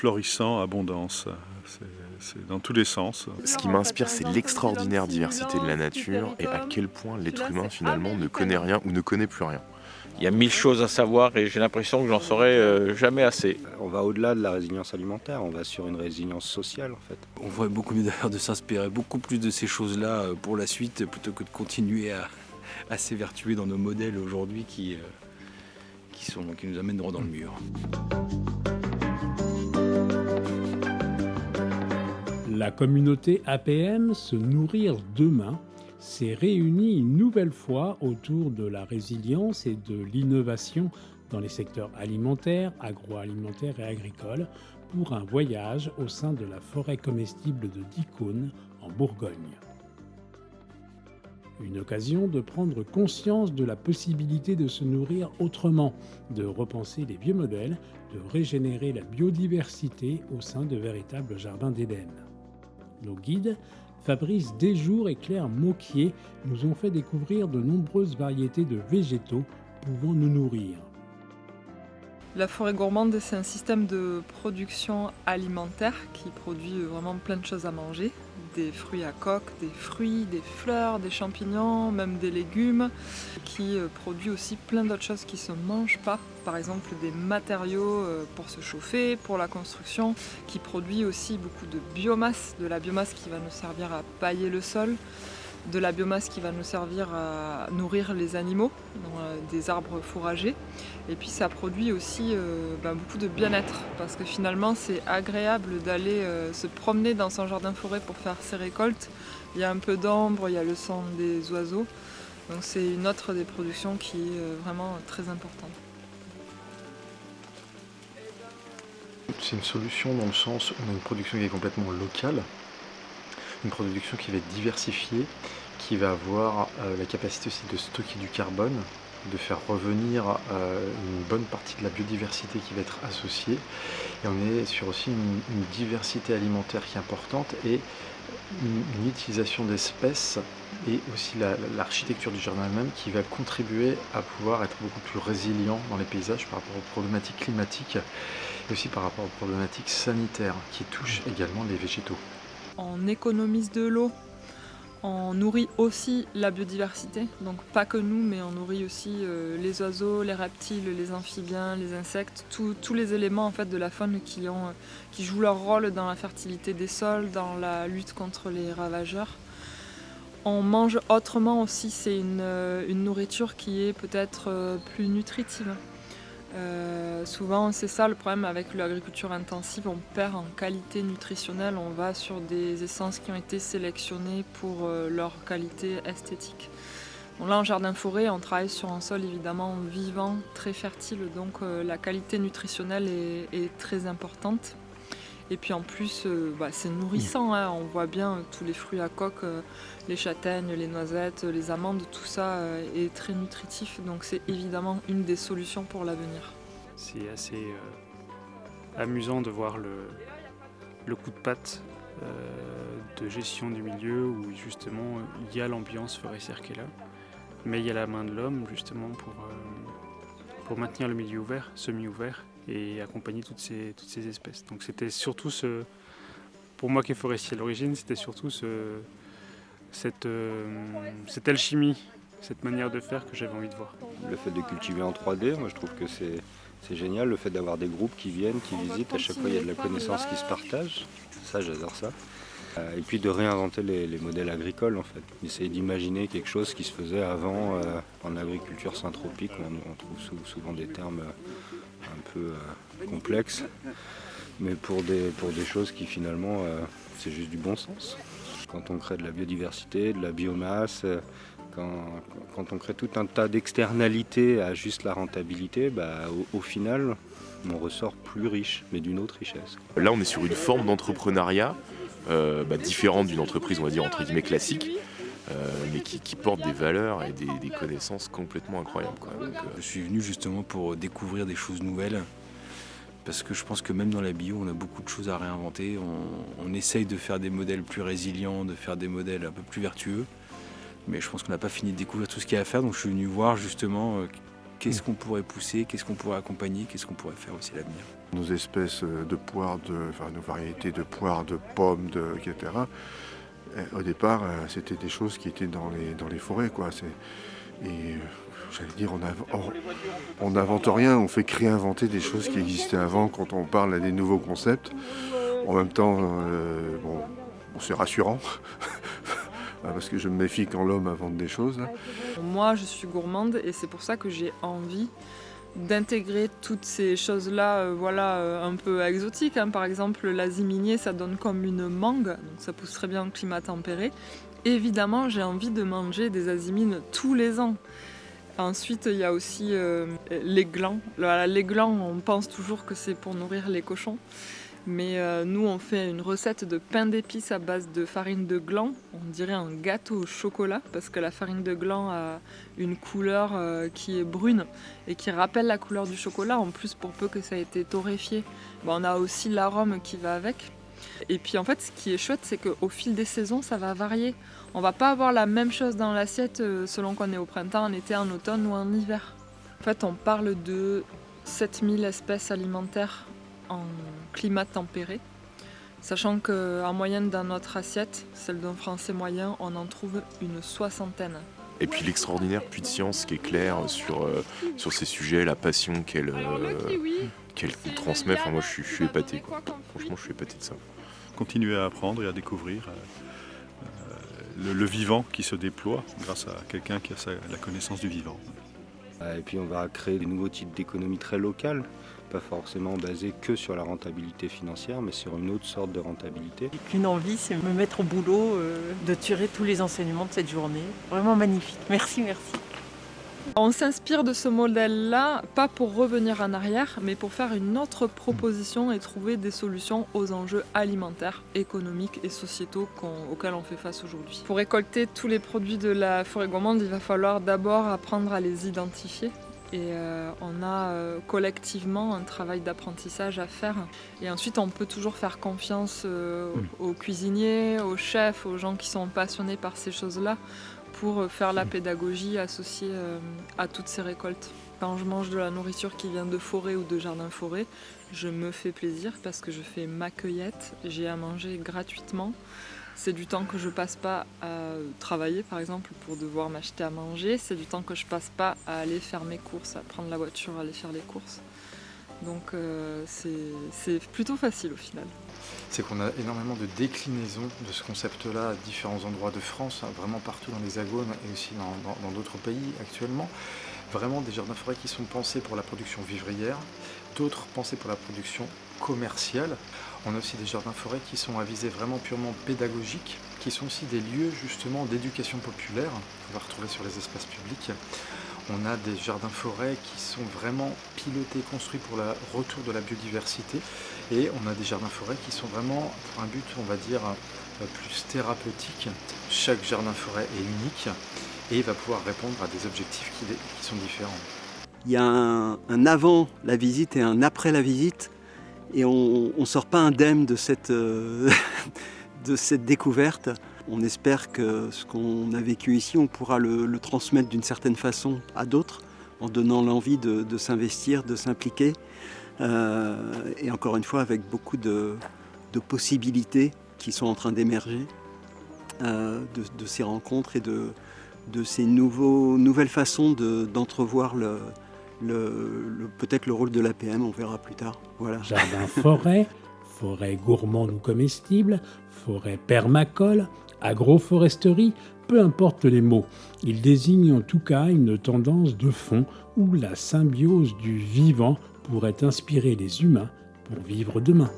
Florissant, abondance, c'est dans tous les sens. Ce qui m'inspire, c'est l'extraordinaire diversité de la nature et à quel point l'être humain finalement ne connaît rien ou ne connaît plus rien. Il y a 1000 choses à savoir et j'ai l'impression que j'en saurai jamais assez. On va au-delà de la résilience alimentaire, on va sur une résilience sociale en fait. On voit beaucoup mieux d'ailleurs de s'inspirer beaucoup plus de ces choses-là pour la suite plutôt que de continuer à s'évertuer dans nos modèles aujourd'hui qui nous amènent droit dans le mur. La communauté APM Se Nourrir Demain s'est réunie une nouvelle fois autour de la résilience et de l'innovation dans les secteurs alimentaires, agroalimentaires et agricoles pour un voyage au sein de la forêt comestible de Diccaunes en Bourgogne. Une occasion de prendre conscience de la possibilité de se nourrir autrement, de repenser les vieux modèles, de régénérer la biodiversité au sein de véritables jardins d'Éden. Nos guides, Fabrice Desjours et Claire Mauquier, nous ont fait découvrir de nombreuses variétés de végétaux pouvant nous nourrir. La forêt gourmande, c'est un système de production alimentaire qui produit vraiment plein de choses à manger. Des fruits à coque, des fruits, des fleurs, des champignons, même des légumes, qui produit aussi plein d'autres choses qui ne se mangent pas. Par exemple des matériaux pour se chauffer, pour la construction, qui produit aussi beaucoup de biomasse, de la biomasse qui va nous servir à pailler le sol, de la biomasse qui va nous servir à nourrir les animaux, des arbres fourragers. Et puis ça produit aussi beaucoup de bien-être, parce que finalement c'est agréable d'aller se promener dans son jardin-forêt pour faire ses récoltes. Il y a un peu d'ombre, il y a le son des oiseaux. Donc c'est une autre des productions qui est vraiment très importante. C'est une solution dans le sens où on a une production qui est complètement locale, une production qui va être diversifiée, qui va avoir la capacité aussi de stocker du carbone, de faire revenir une bonne partie de la biodiversité qui va être associée. Et on est sur aussi une diversité alimentaire qui est importante et une utilisation d'espèces et aussi l'architecture du jardin elle-même qui va contribuer à pouvoir être beaucoup plus résilient dans les paysages par rapport aux problématiques climatiques et aussi par rapport aux problématiques sanitaires qui touchent également les végétaux. On économise de l'eau, on nourrit aussi la biodiversité, donc pas que nous, mais on nourrit aussi les oiseaux, les reptiles, les amphibiens, les insectes, tous les éléments en fait, de la faune qui jouent leur rôle dans la fertilité des sols, dans la lutte contre les ravageurs. On mange autrement aussi, c'est une nourriture qui est peut-être plus nutritive. Souvent c'est ça le problème avec l'agriculture intensive, on perd en qualité nutritionnelle, on va sur des essences qui ont été sélectionnées pour leur qualité esthétique. Bon, là en jardin-forêt on travaille sur un sol évidemment vivant, très fertile, donc la qualité nutritionnelle est très importante. Et puis en plus c'est nourrissant, hein. On voit bien tous les fruits à coque, les châtaignes, les noisettes, les amandes, tout ça est très nutritif, donc c'est évidemment une des solutions pour l'avenir. C'est assez amusant de voir le coup de patte de gestion du milieu où justement il y a l'ambiance forestière qui est là, mais il y a la main de l'homme justement pour maintenir le milieu ouvert, semi-ouvert, et accompagner toutes ces espèces. Donc c'était surtout pour moi qui est forestier à l'origine, c'était surtout cette alchimie, cette manière de faire que j'avais envie de voir. Le fait de cultiver en 3D, moi je trouve que c'est génial, le fait d'avoir des groupes qui viennent, qui visitent, à chaque fois il y a de la connaissance qui se partage, ça j'adore ça. Et puis de réinventer les modèles agricoles en fait, essayer d'imaginer quelque chose qui se faisait avant en agriculture syntropique, où on trouve souvent des termes un peu complexes, mais pour des choses qui finalement c'est juste du bon sens. Quand on crée de la biodiversité, de la biomasse, quand on crée tout un tas d'externalités à juste la rentabilité, au final on ressort plus riche, mais d'une autre richesse. Là on est sur une forme d'entrepreneuriat différente d'une entreprise on va dire entre guillemets classique, mais qui porte des valeurs et des connaissances complètement incroyables, quoi. Donc, Je suis venu justement pour découvrir des choses nouvelles, parce que je pense que même dans la bio, on a beaucoup de choses à réinventer. On essaye de faire des modèles plus résilients, de faire des modèles un peu plus vertueux, mais je pense qu'on n'a pas fini de découvrir tout ce qu'il y a à faire, donc je suis venu voir justement qu'est-ce qu'on pourrait pousser, qu'est-ce qu'on pourrait accompagner, qu'est-ce qu'on pourrait faire aussi à l'avenir. Nos espèces de poires, nos variétés de poires, de pommes, etc. Au départ, c'était des choses qui étaient dans les forêts, quoi. J'allais dire, on n'invente rien, on fait que réinventer des choses qui existaient avant quand on parle à des nouveaux concepts. En même temps, c'est rassurant, parce que je me méfie quand l'homme invente des choses. Moi, je suis gourmande et c'est pour ça que j'ai envie d'intégrer toutes ces choses-là, un peu exotiques. Par exemple, l'aziminier, ça donne comme une mangue, donc ça pousse très bien en climat tempéré. Évidemment, j'ai envie de manger des azimines tous les ans. Ensuite, il y a aussi les glands. Les glands, on pense toujours que c'est pour nourrir les cochons. Mais nous, on fait une recette de pain d'épices à base de farine de gland. On dirait un gâteau au chocolat parce que la farine de gland a une couleur qui est brune et qui rappelle la couleur du chocolat. En plus, pour peu que ça ait été torréfié, on a aussi l'arôme qui va avec. Et puis en fait, ce qui est chouette, c'est qu'au fil des saisons, ça va varier. On va pas avoir la même chose dans l'assiette selon qu'on est au printemps, en été, en automne ou en hiver. En fait, on parle de 7000 espèces alimentaires en climat tempéré, sachant qu'en moyenne dans notre assiette, celle d'un Français moyen, on en trouve une 60aine. Et puis l'extraordinaire puissance qui est Claire sur ces sujets, la passion qu'elle nous transmet. Enfin, moi, je suis épaté, quoi. Franchement, je suis épaté de ça. Continuer à apprendre et à découvrir le vivant qui se déploie grâce à quelqu'un qui a la connaissance du vivant. Et puis on va créer des nouveaux types d'économies très locales, pas forcément basées que sur la rentabilité financière, mais sur une autre sorte de rentabilité. Qu'une envie, c'est me mettre au boulot, de tirer tous les enseignements de cette journée. Vraiment magnifique. Merci. On s'inspire de ce modèle-là, pas pour revenir en arrière, mais pour faire une autre proposition et trouver des solutions aux enjeux alimentaires, économiques et sociétaux auxquels on fait face aujourd'hui. Pour récolter tous les produits de la forêt gourmande, il va falloir d'abord apprendre à les identifier. Et on a collectivement un travail d'apprentissage à faire. Et ensuite, on peut toujours faire confiance aux cuisiniers, aux chefs, aux gens qui sont passionnés par ces choses-là, pour faire la pédagogie associée à toutes ces récoltes. Quand je mange de la nourriture qui vient de forêt ou de jardin-forêt, je me fais plaisir parce que je fais ma cueillette, j'ai à manger gratuitement. C'est du temps que je passe pas à travailler, par exemple, pour devoir m'acheter à manger. C'est du temps que je passe pas à aller faire mes courses, à prendre la voiture, à aller faire les courses. Donc c'est plutôt facile au final. C'est qu'on a énormément de déclinaisons de ce concept-là à différents endroits de France, vraiment partout dans l'Hexagone et aussi dans d'autres pays actuellement. Vraiment des jardins-forêts qui sont pensés pour la production vivrière, d'autres pensés pour la production commerciale. On a aussi des jardins-forêts qui sont à visée vraiment purement pédagogique, qui sont aussi des lieux justement d'éducation populaire qu'on va retrouver sur les espaces publics. On a des jardins-forêts qui sont vraiment pilotés, construits pour le retour de la biodiversité. Et on a des jardins-forêts qui sont vraiment pour un but, on va dire, plus thérapeutique. Chaque jardin-forêt est unique et va pouvoir répondre à des objectifs qui sont différents. Il y a un avant la visite et un après la visite. Et on ne sort pas indemne de cette découverte. On espère que ce qu'on a vécu ici, on pourra le transmettre d'une certaine façon à d'autres, en donnant l'envie de s'investir, de s'impliquer. Et encore une fois, avec beaucoup de possibilités qui sont en train d'émerger, de ces rencontres et de ces nouvelles façons d'entrevoir peut-être le rôle de l'APM, on verra plus tard. Voilà. Jardin-forêt, forêt gourmande ou comestible, forêt permacole, agroforesterie, peu importe les mots. Ils désignent en tout cas une tendance de fond où la symbiose du vivant pourrait inspirer les humains pour vivre demain.